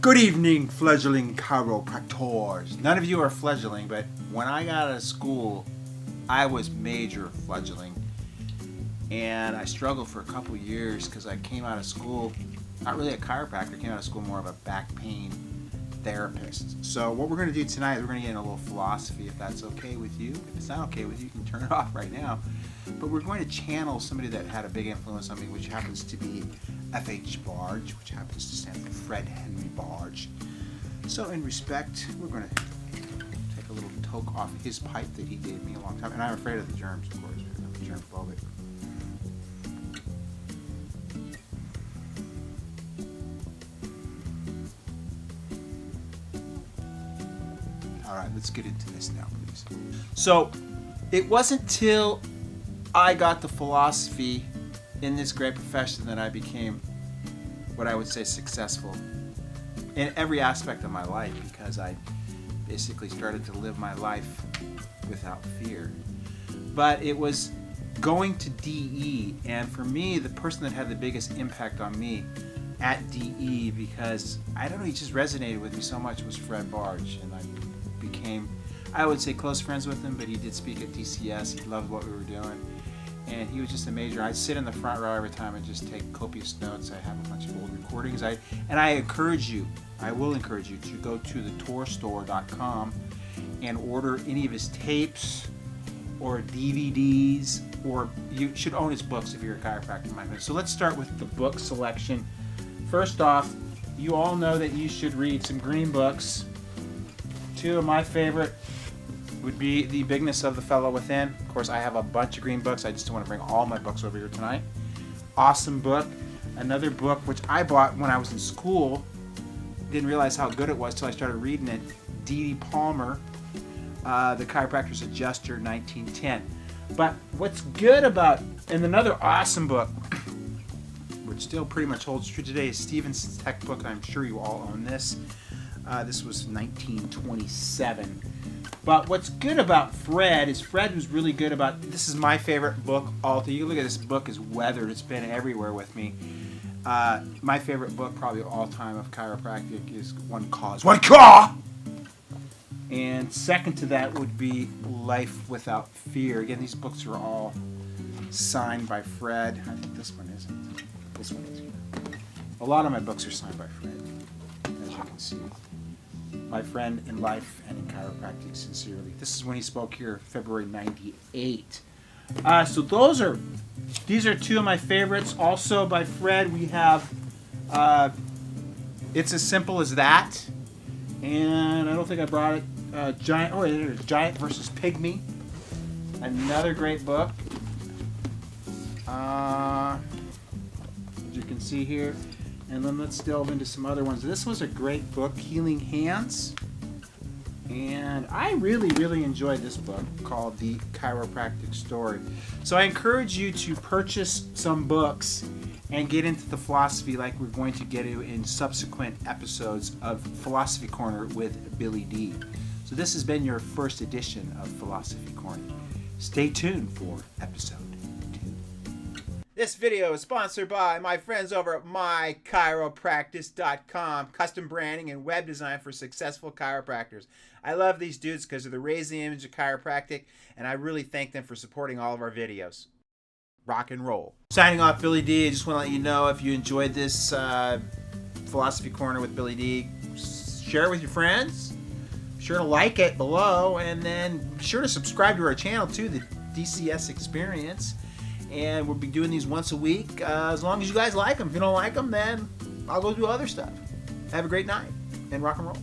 Good evening, fledgling chiropractors. None of you are fledgling, but when I got out of school, I was major fledgling. And I struggled for a couple years because I came out of school, not really a chiropractor, I came out of school more of a back pain therapist. So what we're going to do tonight is we're going to get in a little philosophy, if that's okay with you. If it's not okay with you, you can turn it off right now. But we're going to channel somebody that had a big influence on me, which happens to be F.H. Barge, which happens to stand for Fred Henry Barge. So in respect, we're going to take a little toke off his pipe that he gave me a long time. And I'm afraid of the germs, of course. I'm germ phobic. All right, let's get into this now, please. So it wasn't till I got the philosophy in this great profession that I became what I would say successful in every aspect of my life, because I basically started to live my life without fear. But it was going to DE, and for me, the person that had the biggest impact on me at DE, because I don't know, he just resonated with me so much, was Fred Barge, and I became, I would say, close friends with him. But he did speak at DCS. He loved what we were doing. And he was just a major. I'd sit in the front row every time and just take copious notes. I have a bunch of old recordings. I encourage you, I will encourage you to go to thetorstore.com and order any of his tapes or DVDs, or you should own his books if you're a chiropractor, in my opinion. So let's start with the book selection. First off, you all know that you should read some green books. Two of my favorite would be The Bigness of the Fellow Within. Of course, I have a bunch of green books. I just don't want to bring all my books over here tonight. Awesome book. Another book which I bought when I was in school. Didn't realize how good it was till I started reading it. D.D. Palmer, The Chiropractor's Adjuster, 1910. But what's good about, and another awesome book, which still pretty much holds true today, is Stevenson's Tech Book. I'm sure you all own this. This was 1927. But what's good about Fred is Fred was really good about, this is my favorite book all. You look at this book is weathered. It's been everywhere with me. My favorite book probably of all time of chiropractic is One Cause, One Caw! And second to that would be Life Without Fear. Again, these books are all signed by Fred. I think this one isn't. This one is. A lot of my books are signed by Fred, as you can see. My friend in life and in chiropractic, sincerely. This is when he spoke here, February 98. So these are two of my favorites. Also by Fred, we have It's As Simple As That. And I don't think I brought it. Giant versus Pygmy. Another great book. As you can see here. And then let's delve into some other ones. This was a great book, Healing Hands. And I really, really enjoyed this book called The Chiropractic Story. So I encourage you to purchase some books and get into the philosophy like we're going to get to in subsequent episodes of Philosophy Corner with Billy D. So this has been your first edition of Philosophy Corner. Stay tuned for episode 2. This video is sponsored by my friends over at mychiropractic.com, custom branding and web design for successful chiropractors. I love these dudes because they're raising the image of chiropractic, and I really thank them for supporting all of our videos. Rock and roll. Signing off, Billy D. I just want to let you know, if you enjoyed this Philosophy Corner with Billy D, share it with your friends. Be sure to like it below, and then be sure to subscribe to our channel too, the DCS Experience. And we'll be doing these once a week, as long as you guys like them. If you don't like them, then I'll go do other stuff. Have a great night, and rock and roll.